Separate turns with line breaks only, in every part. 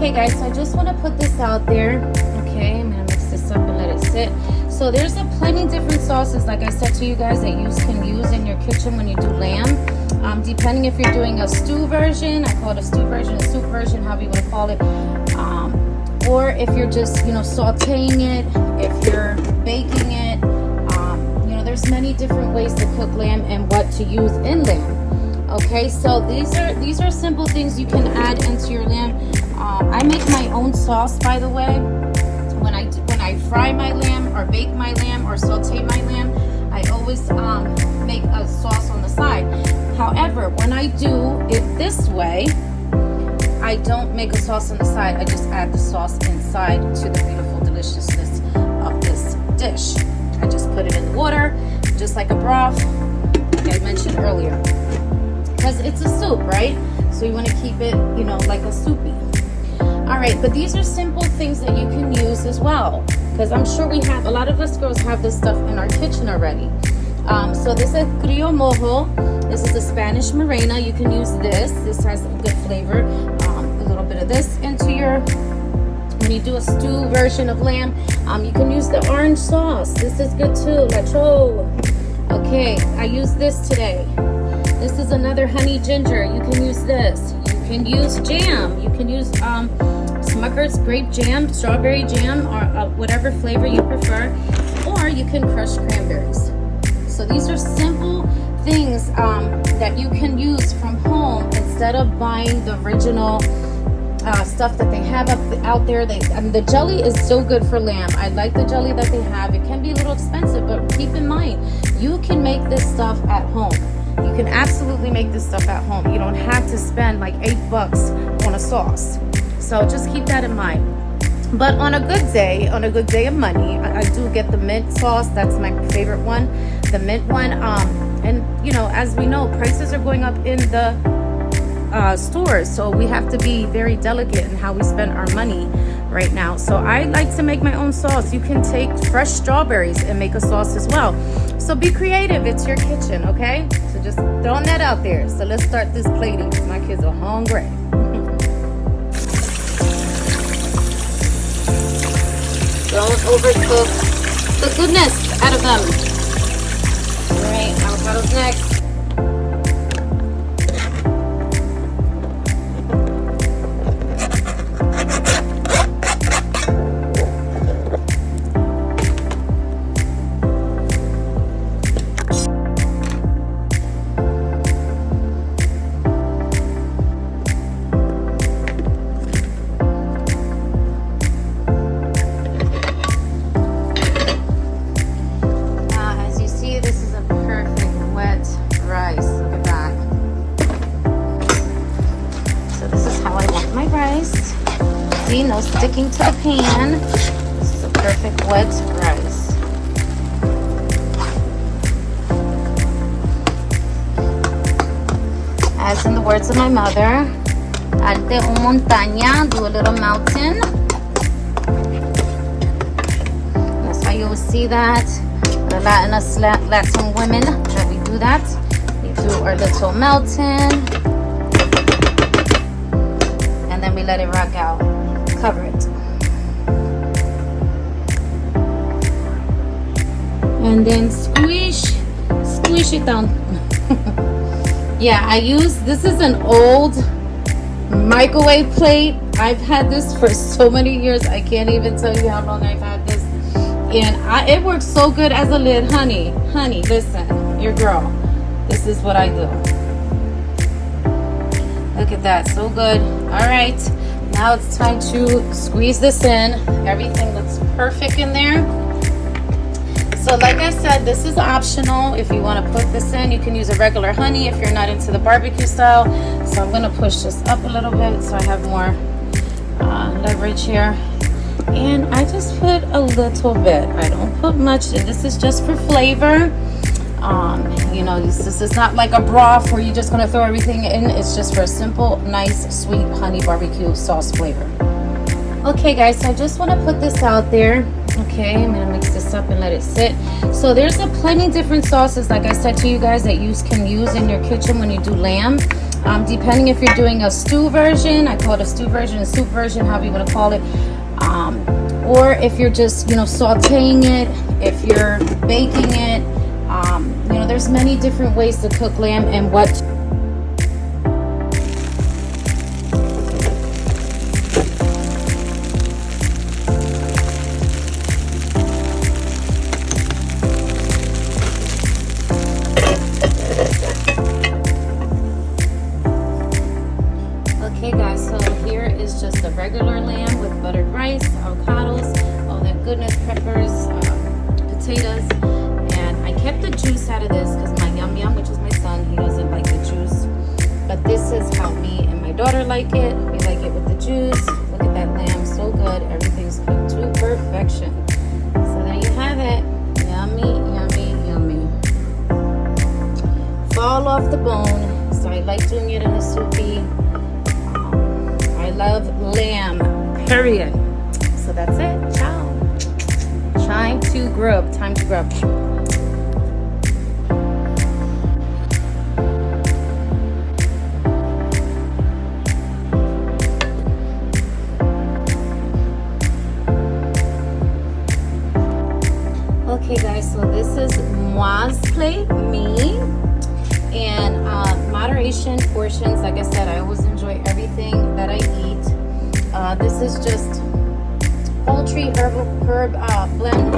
Okay guys, so I just want to put this out there. Okay, I'm gonna mix this up and let it sit. So there's a plenty different sauces, like I said to you guys, that you can use in your kitchen when you do lamb. Depending if you're doing a stew version, I call it a stew version, a soup version, however you want to call it. Or if you're just, sauteing it, if you're baking it, there's many different ways to cook lamb and what to use in lamb. Okay, so these are simple things you can add into your lamb. I make my own sauce, by the way. When I fry my lamb or bake my lamb or saute my lamb, I always make a sauce on the side. However, when I do it this way, I don't make a sauce on the side. I just add the sauce inside to the beautiful deliciousness of this dish. I just put it in the water, just like a broth, like I mentioned earlier. Because it's a soup, right? So you want to keep it, like a soupy. All right, but these are simple things that you can use as well. Because I'm sure a lot of us girls have this stuff in our kitchen already. So this is Crio Mojo. This is a Spanish Morena. You can use this. This has a good flavor. A little bit of this into when you do a stew version of lamb. You can use the orange sauce. This is good too. Lacho. Okay, I use this today. This is another honey ginger. You can use this. You can use jam. You can use Smucker's grape jam, strawberry jam, or whatever flavor you prefer. Or you can crush cranberries. So these are simple things that you can use from home instead of buying the original stuff that they have out there. The jelly is so good for lamb. I like the jelly that they have. It can be a little expensive, but keep in mind, you can make this stuff at home. You can absolutely make this stuff at home. You don't have to spend like $8 on a sauce. So just keep that in mind. But on a good day of money, I do get the mint sauce. That's my favorite one, the mint one. And as we know, prices are going up in the stores, so we have to be very delicate in how we spend our money right now. So I like to make my own sauce. You can take fresh strawberries and make a sauce as well. So be creative. It's your kitchen, okay? So just throwing that out there. So let's start this plating because my kids are hungry. Don't overcook the goodness out of them. All right, avocados next. See, no sticking to the pan. This is a perfect wet rice. As in the words of my mother, alte un montaña, do a little mountain. That's how you will see that. The Latin women, that we do that. We do our little mountain. And then we let it rock out. Cover it. And then squish it down. Yeah, this is an old microwave plate. I've had this for so many years. I can't even tell you how long I've had this. And it works so good as a lid, honey. Honey, listen, your girl. This is what I do. Look at that, so good. All right. Now it's time to squeeze this in. Everything looks perfect in there. So like I said, this is optional. If you want to put this in, you can use a regular honey if you're not into the barbecue style. So I'm going to push this up a little bit so I have more leverage here. And I just put a little bit. I don't put much. This is just for flavor. This is not like a broth where you're just going to throw everything in. It's just for a simple, nice, sweet honey barbecue sauce flavor. Okay, guys, so I just want to put this out there. Okay, I'm going to mix this up and let it sit. So there's plenty different sauces, like I said to you guys, that you can use in your kitchen when you do lamb. Depending if you're doing a stew version, I call it a stew version, a soup version, however you want to call it. Or if you're just, sauteing it, if you're baking it, there's many different ways to cook lamb and what. Okay guys, so here is just a regular lamb with buttered rice, avocados, all that goodness, peppers, potatoes, and I kept the juice out of this because my yum yum, which is my son, he doesn't like the juice, but this is how me and my daughter like it. We like it with the juice. Look at that lamb, so good. Everything's cooked to perfection. So there you have it. Yummy, yummy, yummy. Fall off the bone. So I like doing it in a soupy. I love lamb, period. So that's it. Ciao. Time to grub. Time to grub. Okay guys, so this is Moi's plate, me, and moderation portions. Like I said, I always enjoy everything that I eat. This is just poultry herb blend.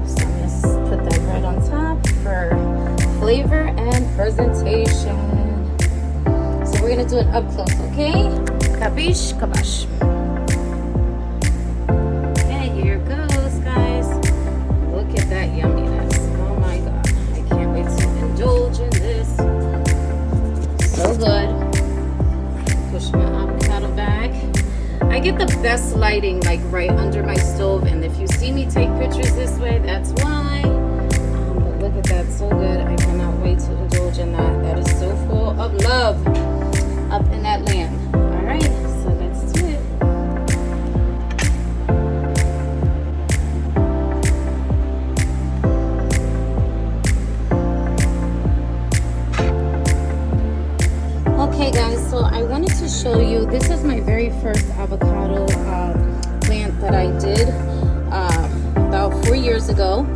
So I'm gonna put that right on top for flavor and presentation. So we're gonna do it up close, okay? Kabish, kabash. Okay, here goes, guys. Look at that yumminess. Oh my god. I can't wait to indulge in this. So good. Push my avocado back. I get the best lighting like right under my stove, and if you see me take pictures this way, that's why. But look at that, so good. I cannot wait to indulge in that. That is so full of love up in that lamb. All right, so let's do it. Okay guys, so I wanted to show you, this is my very first avocado plant that I did about 4 years ago,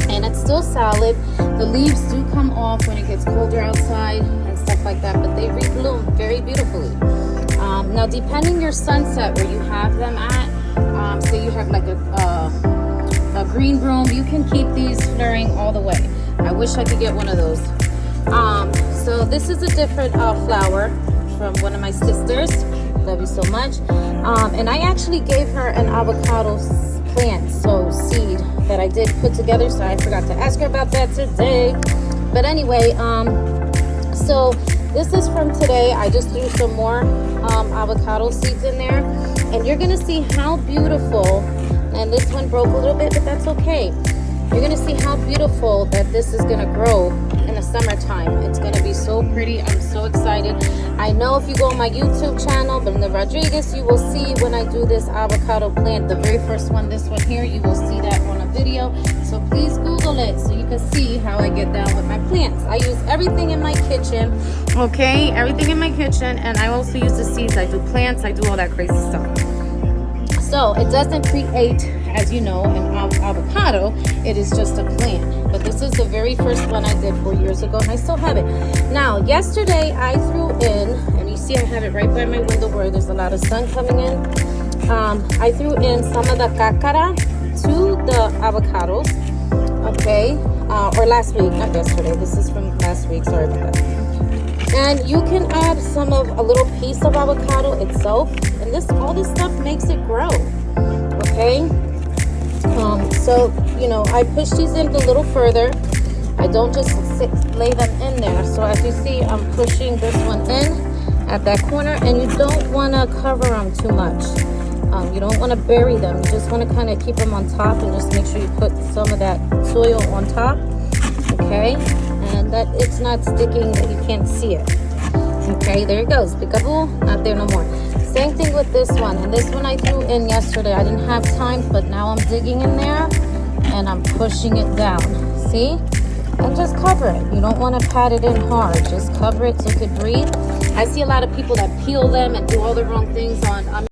and it's still solid. The leaves do come off when it gets colder outside and stuff like that, but they rebloom very beautifully. Now depending your sunset where you have them at, say you have like a green room, you can keep these flaring all the way. I wish I could get one of those. So this is a different flower from one of my sisters. Love you so much. And I actually gave her an avocado plant, so seed, that I did put together, so I forgot to ask her about that today. But anyway, so this is from today. I just threw some more avocado seeds in there, and you're gonna see how beautiful, and this one broke a little bit, but that's okay. You're gonna see how beautiful that this is gonna grow in the summertime. It's gonna be so pretty. I'm so excited. I know if you go on my YouTube channel, Belinda Rodriguez, you will see when I do this avocado plant, the very first one, this one here, you will see that on a video. So please Google it so you can see how I get down with my plants. I use everything in my kitchen, okay? Everything in my kitchen, and I also use the seeds. I do plants, I do all that crazy stuff. So it doesn't create, as you know, an avocado. It is just a plant. But this is the very first one I did 4 years ago, and I still have it. Now, yesterday I threw in, and you see I have it right by my window where there's a lot of sun coming in. I threw in some of the cáscara to the avocados, okay? Or last week, not yesterday. This is from last week. Sorry about that. And you can add some of a little piece of avocado itself, and all this stuff makes it grow, okay? So I push these in a little further. I don't just lay them in there. So as you see, I'm pushing this one in at that corner, and you don't want to cover them too much. You don't want to bury them. You just want to kind of keep them on top, and just make sure you put some of that soil on top, okay? And that it's not sticking, that you can't see it. Okay, there it goes. Peekaboo, not there no more. Same thing with this one. And this one I threw in yesterday. I didn't have time, but now I'm digging in there and I'm pushing it down. See? and just cover it. You don't want to pat it in hard. Just cover it so it could breathe. I see a lot of people that peel them and do all the wrong things on